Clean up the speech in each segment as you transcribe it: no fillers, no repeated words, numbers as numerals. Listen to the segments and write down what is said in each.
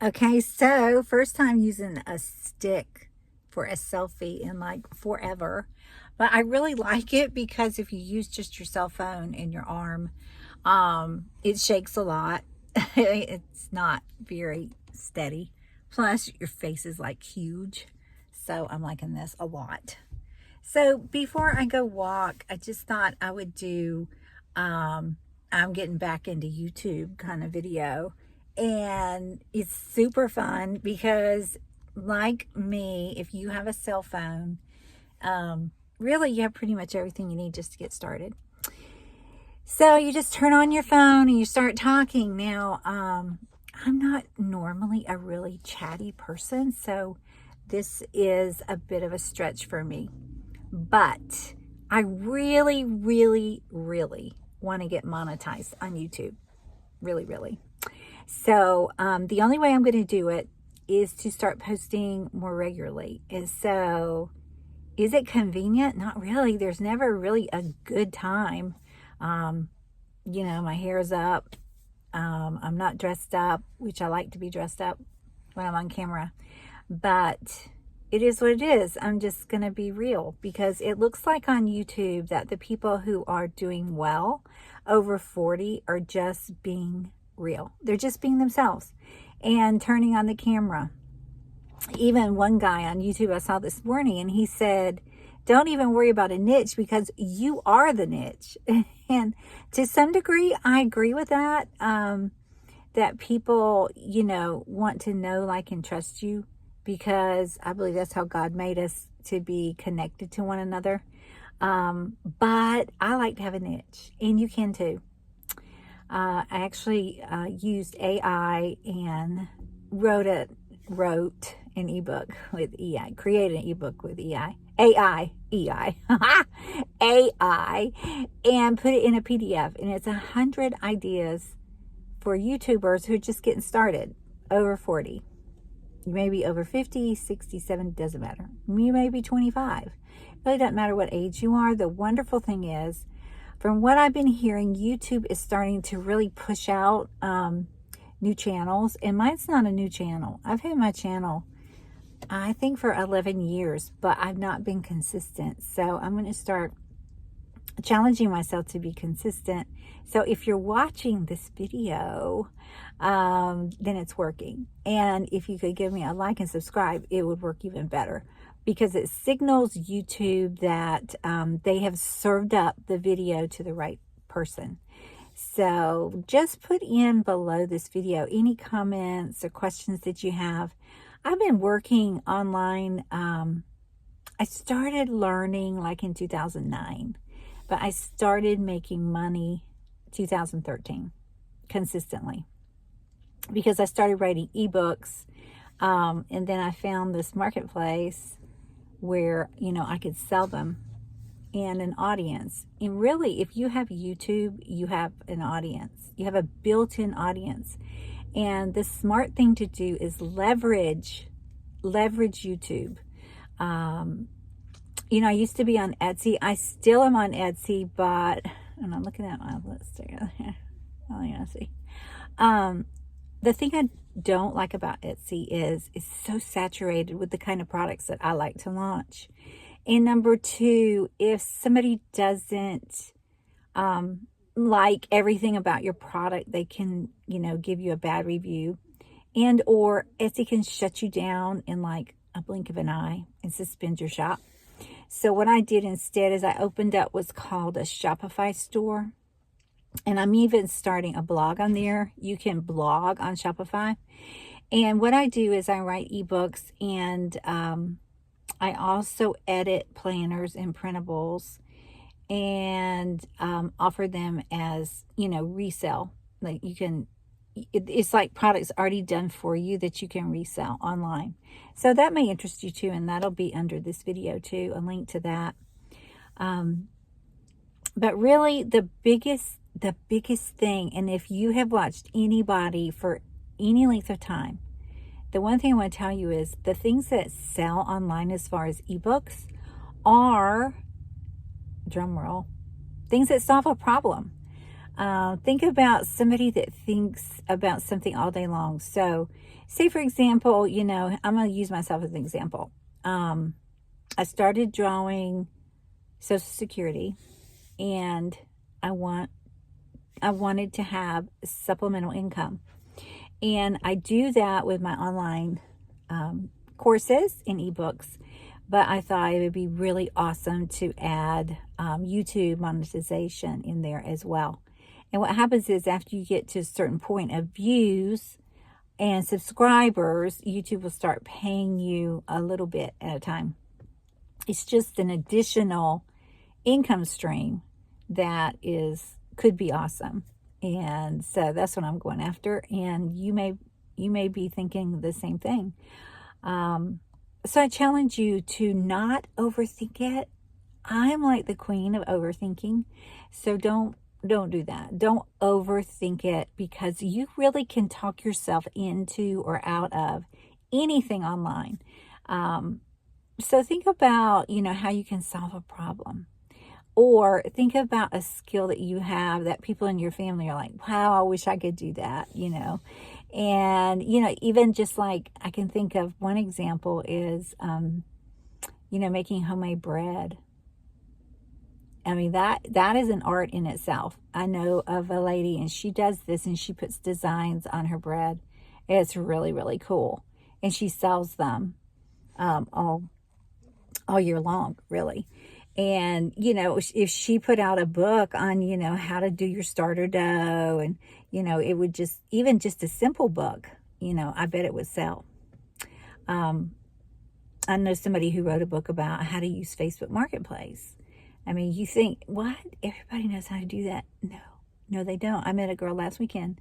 Okay, so first time using a stick for a selfie in like forever. But I really like it because if you use just your cell phone in your arm, it shakes a lot. It's not very steady. Plus your face is like huge. So I'm liking this a lot. So before I go walk, I just thought I would do, I'm getting back into YouTube kind of video. And it's super fun because, like me, if you have a cell phone, really you have pretty much everything you need just to get started. So you just turn on your phone and you start talking. Now, I'm not normally a really chatty person, so this is a bit of a stretch for me. But I really, really, really want to get monetized on YouTube. Really, really. So the only way I'm going to do it is to start posting more regularly. And so is it convenient? Not really. There's never really a good time. My hair's up. I'm not dressed up, which I like to be dressed up when I'm on camera. But it is what it is. I'm just going to be real because it looks like on YouTube that the people who are doing well over 40 are just being real. They're just being themselves and turning on the camera. Even one guy on YouTube I saw this morning, and he said, don't even worry about a niche because you are the niche. And to some degree, I agree with that. That people, want to know, like, and trust you, because I believe that's how God made us, to be connected to one another. But I like to have a niche, and you can too. I actually used AI and wrote an ebook with EI, created an ebook with EI, AI, and put it in a PDF. And it's 100 ideas for YouTubers who are just getting started, over 40. You may be over 50, 60, 70, doesn't matter. You may be 25. It really doesn't matter what age you are. The wonderful thing is, from what I've been hearing, YouTube is starting to really push out new channels. And mine's not a new channel. I've had my channel, I think, for 11 years, but I've not been consistent. So I'm going to start challenging myself to be consistent. So if you're watching this video, then it's working. And if you could give me a like and subscribe, it would work even better, because it signals YouTube that they have served up the video to the right person. So just put in below this video any comments or questions that you have. I've been working online. I started learning like in 2009, but I started making money 2013 consistently, because I started writing ebooks. And then I found this marketplace where, I could sell them and an audience. And really, if you have YouTube, you have an audience. You have a built-in audience. And the smart thing to do is leverage YouTube. I used to be on Etsy. I still am on Etsy, but I'm looking at my list here. The thing I don't like about Etsy is it's so saturated with the kind of products that I like to launch. And number two, if somebody doesn't like everything about your product, they can, give you a bad review, and or Etsy can shut you down in like a blink of an eye and suspend your shop. So what I did instead is I opened up what's called a Shopify store. And I'm even starting a blog on there. You can blog on Shopify. And what I do is I write ebooks, and I also edit planners and printables, and offer them as, resell. Like you can, it's like products already done for you that you can resell online. So that may interest you too, and that'll be under this video too, a link to that. But really the biggest thing, and if you have watched anybody for any length of time, the one thing I want to tell you is the things that sell online as far as ebooks are, drum roll, things that solve a problem. Think about somebody that thinks about something all day long. So, say for example, I'm going to use myself as an example. I started drawing Social Security, and I wanted to have supplemental income. And I do that with my online courses and ebooks. But I thought it would be really awesome to add YouTube monetization in there as well. And what happens is after you get to a certain point of views and subscribers, YouTube will start paying you a little bit at a time. It's just an additional income stream that could be awesome. And so that's what I'm going after. And you may be thinking the same thing. So I challenge you to not overthink it. I'm like the queen of overthinking. So don't do that. Don't overthink it, because you really can talk yourself into or out of anything online. So think about, how you can solve a problem. Or think about a skill that you have that people in your family are like, wow, I wish I could do that, And, even just like I can think of one example is, making homemade bread. I mean, that is an art in itself. I know of a lady, and she does this, and she puts designs on her bread. It's really, really cool. And she sells them all year long, really. And, if she put out a book on, how to do your starter dough, and, it would even just a simple book, I bet it would sell. I know somebody who wrote a book about how to use Facebook Marketplace. I mean, you think, what? Everybody knows how to do that. No, they don't. I met a girl last weekend,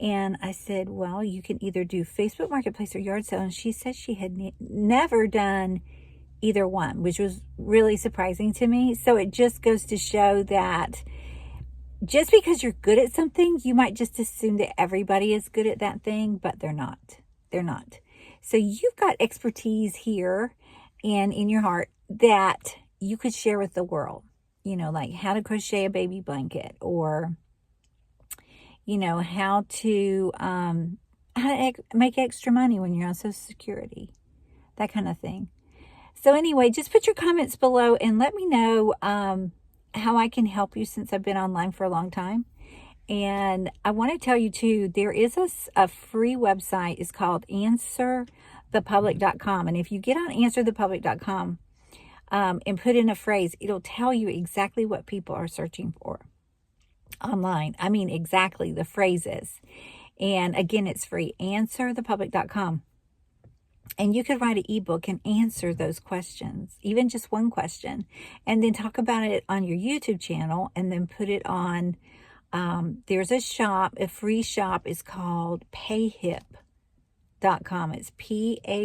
and I said, well, you can either do Facebook Marketplace or yard sale. And she said she had never done either one, which was really surprising to me. So it just goes to show that just because you're good at something, you might just assume that everybody is good at that thing, but they're not. They're not. So you've got expertise here and in your heart that you could share with the world, like how to crochet a baby blanket, or, how to make extra money when you're on Social Security, that kind of thing. So anyway, just put your comments below and let me know how I can help you, since I've been online for a long time. And I want to tell you too, there is a free website. It's called answerthepublic.com. And if you get on answerthepublic.com and put in a phrase, it'll tell you exactly what people are searching for online. I mean, exactly the phrases. And again, it's free, answerthepublic.com. And you could write an ebook and answer those questions, even just one question, and then talk about it on your YouTube channel, and then put it on. There's a free shop is called payhip.com. It's payhip.com.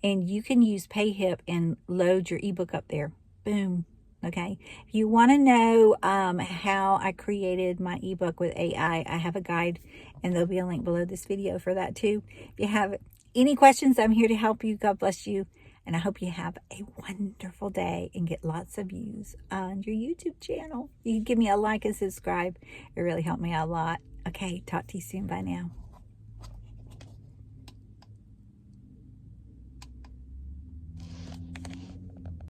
And you can use Payhip and load your ebook up there. Boom. Okay. If you want to know how I created my ebook with AI, I have a guide, and there'll be a link below this video for that too. If you have any questions, I'm here to help you. God bless you. And I hope you have a wonderful day and get lots of views on your YouTube channel. You can give me a like and subscribe. It really helped me out a lot. Okay. Talk to you soon. Bye now.